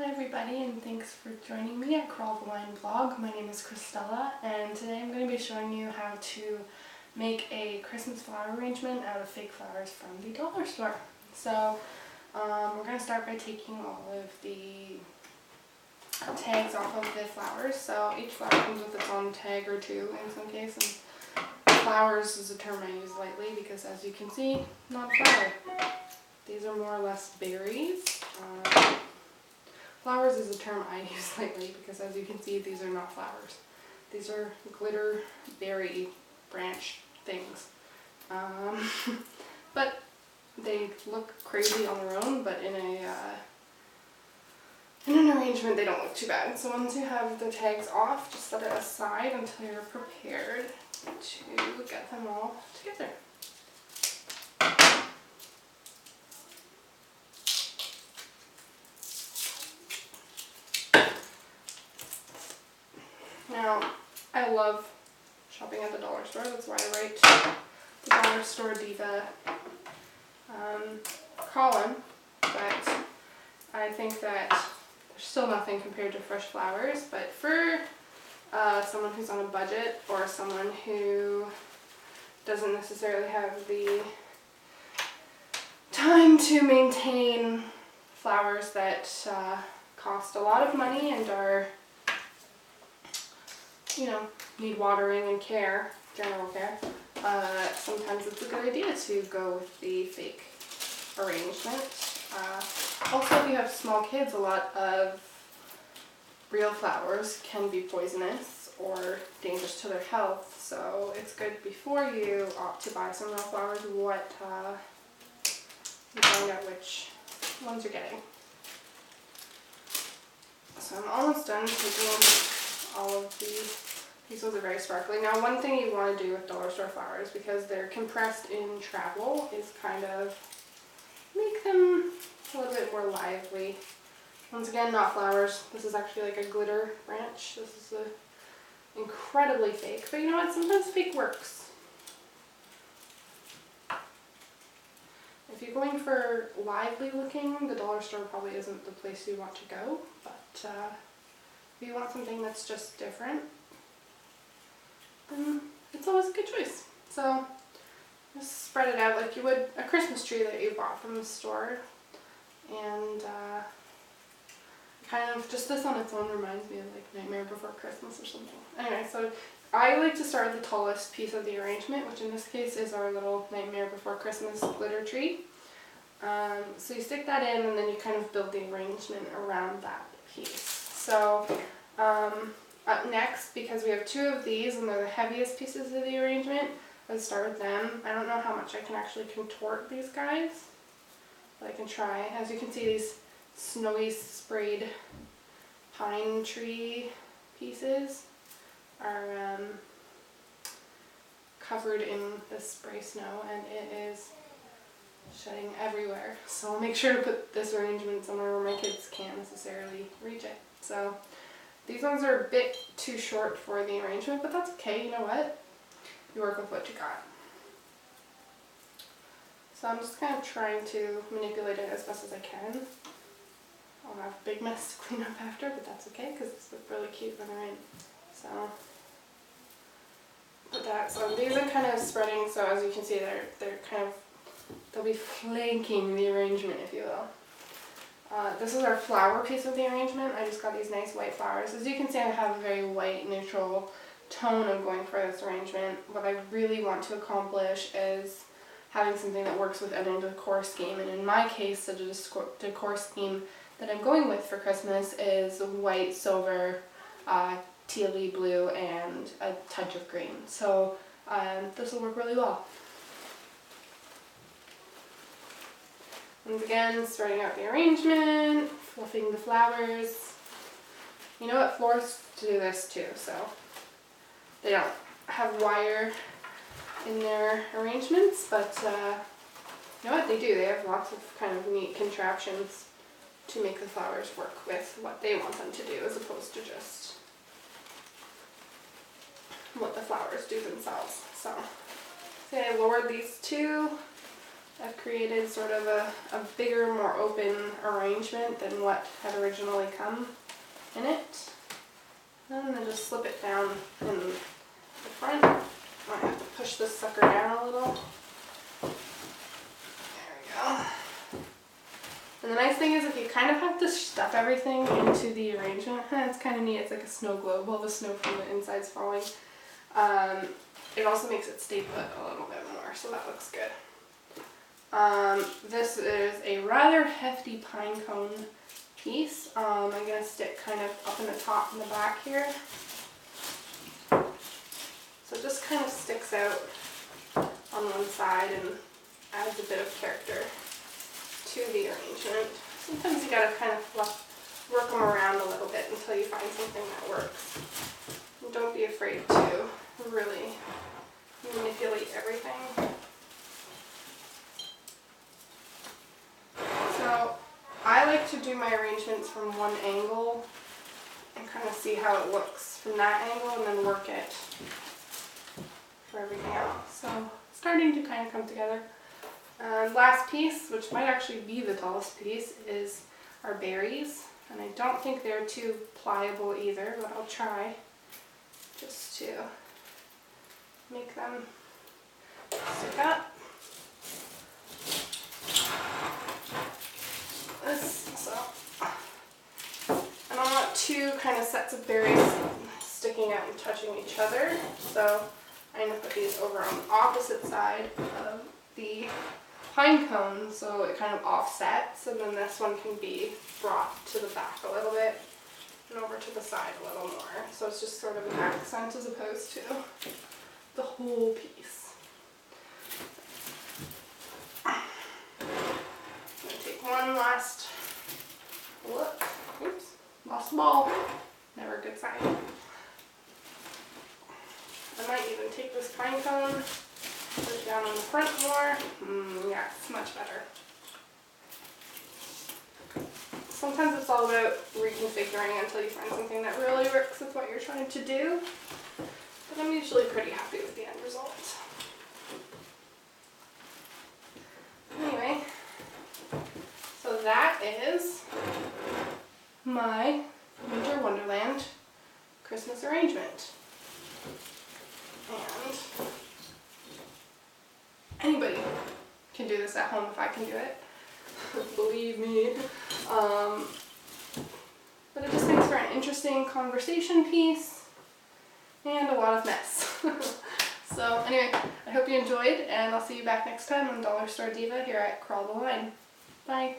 everybody, and thanks for joining me at Crawl the Line vlog. My name is Christella, and today I'm going to be showing you how to make a Christmas flower arrangement out of fake flowers from the dollar store. So we're going to start by taking all of the tags off of the flowers. So each flower comes with its own tag or two in some cases. Flowers is a term I use lightly because, as you can see, not a flower. These are more or less berries. Flowers is a term I use lightly because, as you can see, these are not flowers. These are glitter berry branch things. But they look crazy on their own, but in an arrangement they don't look too bad. So once you have the tags off, just set it aside until you're prepared to get them all together. Now, I love shopping at the dollar store. That's why I write the dollar store diva column. But I think that there's still nothing compared to fresh flowers. But for someone who's on a budget, or someone who doesn't necessarily have the time to maintain flowers that cost a lot of money and are, need watering and care, general care, sometimes it's a good idea to go with the fake arrangement. Also, if you have small kids, a lot of real flowers can be poisonous or dangerous to their health, so it's good before you opt to buy some real flowers you find out which ones you're getting. So I'm almost done taking all of these. These ones are very sparkly. Now, one thing you want to do with dollar store flowers, because they're compressed in travel, is kind of make them a little bit more lively. Once again, not flowers. This is actually like a glitter branch. This is incredibly fake, but you know what? Sometimes fake works. If you're going for lively looking, the dollar store probably isn't the place you want to go, but if you want something that's just different, then it's always a good choice. So just spread it out like you would a Christmas tree that you bought from the store, and kind of just this on its own reminds me of like Nightmare Before Christmas or something. Anyway, so I like to start with the tallest piece of the arrangement, which in this case is our little Nightmare Before Christmas glitter tree. So you stick that in, and then you kind of build the arrangement around that piece. So up next, because we have two of these and they're the heaviest pieces of the arrangement, let's start with them. I don't know how much I can actually contort these guys, but I can try. As you can see, these snowy sprayed pine tree pieces are covered in this spray snow, and it is shedding everywhere. So I'll make sure to put this arrangement somewhere where my kids can't necessarily reach it. So these ones are a bit too short for the arrangement, but that's okay. You know what? You work with what you got. So I'm just kind of trying to manipulate it as best as I can. I'll have a big mess to clean up after, but that's okay because it's really cute when they're in. So put that. So these are kind of spreading. So as you can see, they'll be flanking the arrangement, if you will. This is our flower piece of the arrangement. I just got these nice white flowers. As you can see, I have a very white, neutral tone I'm going for this arrangement. What I really want to accomplish is having something that works with any decor scheme. And in my case, the decor scheme that I'm going with for Christmas is white, silver, tealy blue, and a touch of green. So this will work really well. Once again, spreading out the arrangement, fluffing the flowers. You know what, florists do this too, so they don't have wire in their arrangements, but you know what, they do. They have lots of kind of neat contraptions to make the flowers work with what they want them to do, as opposed to just what the flowers do themselves. So I lowered these two I've created sort of a bigger, more open arrangement than what had originally come in it. And then just slip it down in the front. I might have to push this sucker down a little. There we go. And the nice thing is if you kind of have to stuff everything into the arrangement, it's kind of neat. It's like a snow globe. All the snow from the inside's falling. It also makes it stay put a little bit more, so that looks good. This is a rather hefty pine cone piece. I'm going to stick kind of up in the top and the back here. So it just kind of sticks out on one side and adds a bit of character to the arrangement. Sometimes you gotta kind of work them around a little bit until you find something that works. And don't be afraid to really manipulate everything. So I like to do my arrangements from one angle and kind of see how it looks from that angle and then work it for everything else. So it's starting to kind of come together. Last piece, which might actually be the tallest piece, is our berries. And I don't think they're too pliable either, but I'll try just to make them stick up. I don't want two kind of sets of berries sticking out and touching each other, so I'm going to put these over on the opposite side of the pine cone so it kind of offsets, and then this one can be brought to the back a little bit and over to the side a little more. So it's just sort of an accent as opposed to the whole piece. I'm going to take one last look. Oops, lost the ball. Never a good sign. I might even take this pine cone, put it down on the front more. Yeah, it's much better. Sometimes it's all about reconfiguring until you find something that really works with what you're trying to do. But I'm usually pretty happy with the end result. Anyway, so that is my Winter Wonderland Christmas arrangement. And anybody can do this at home if I can do it. Believe me. But it just makes for an interesting conversation piece and a lot of mess. So anyway, I hope you enjoyed, and I'll see you back next time on Dollar Store Diva here at Crawl the Line. Bye.